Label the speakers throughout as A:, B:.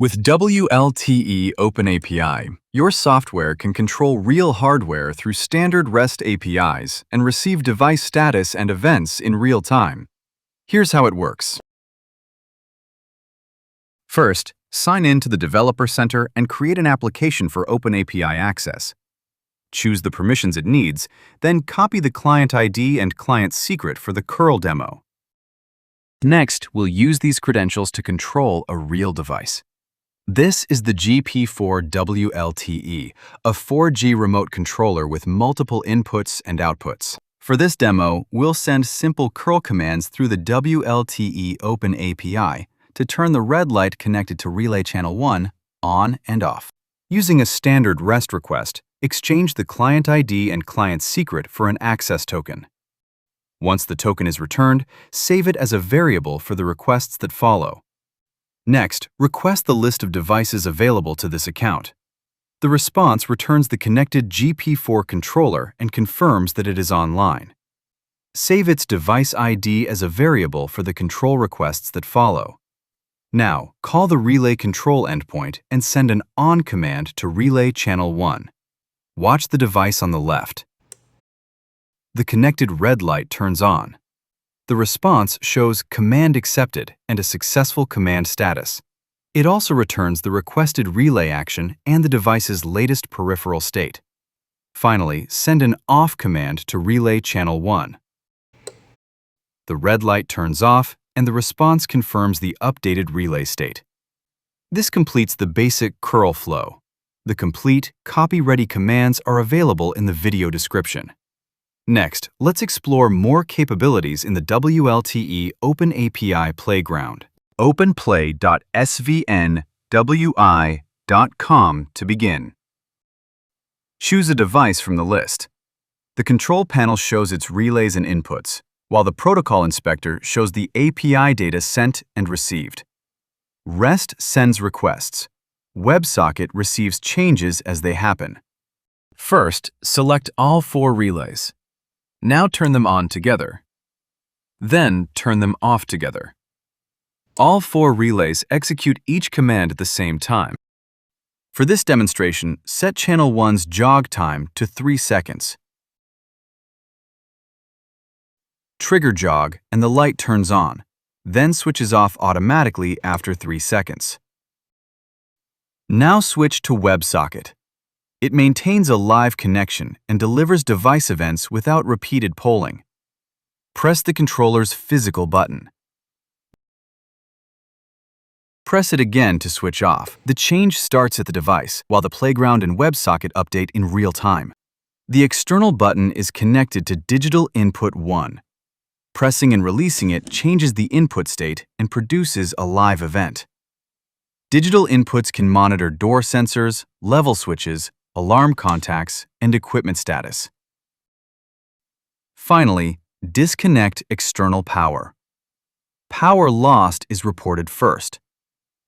A: With WLTE OpenAPI, your software can control real hardware through standard REST APIs and receive device status and events in real time. Here's how it works. First, sign in to the Developer Center and create an application for OpenAPI access. Choose the permissions it needs, then copy the client ID and client secret for the curl demo. Next, we'll use these credentials to control a real device. This is the GP4 WLTE, a 4G remote controller with multiple inputs and outputs. For this demo, we'll send simple curl commands through the WLTE OpenAPI to turn the red light connected to Relay Channel 1 on and off. Using a standard REST request, exchange the client ID and client secret for an access token. Once the token is returned, save it as a variable for the requests that follow. Next, request the list of devices available to this account. The response returns the connected GP4 controller and confirms that it is online. Save its device ID as a variable for the control requests that follow. Now, call the relay control endpoint and send an ON command to Relay Channel 1. Watch the device on the left. The connected red light turns on. The response shows command accepted and a successful command status. It also returns the requested relay action and the device's latest peripheral state. Finally, send an OFF command to Relay Channel 1. The red light turns off and the response confirms the updated relay state. This completes the basic curl flow. The complete, copy-ready commands are available in the video description. Next, let's explore more capabilities in the WLTE OpenAPI Playground. openplay.svnwi.com to begin. Choose a device from the list. The control panel shows its relays and inputs, while the protocol inspector shows the API data sent and received. REST sends requests. WebSocket receives changes as they happen. First, select all 4 relays. Now turn them on together. Then turn them off together. All 4 relays execute each command at the same time. For this demonstration, set Channel 1's jog time to 3 seconds. Trigger jog and the light turns on, then switches off automatically after 3 seconds. Now switch to WebSocket. It maintains a live connection and delivers device events without repeated polling. Press the controller's physical button. Press it again to switch off. The change starts at the device, while the Playground and WebSocket update in real time. The external button is connected to Digital Input 1. Pressing and releasing it changes the input state and produces a live event. Digital inputs can monitor door sensors, level switches, alarm contacts, and equipment status. Finally, disconnect external power. Power lost is reported first.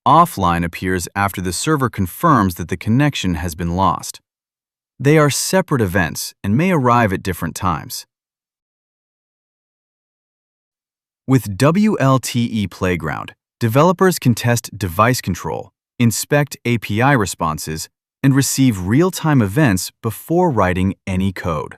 A: Offline appears after the server confirms that the connection has been lost. They are separate events and may arrive at different times. With WLTE Playground, developers can test device control, inspect API responses, and receive real-time events before writing any code.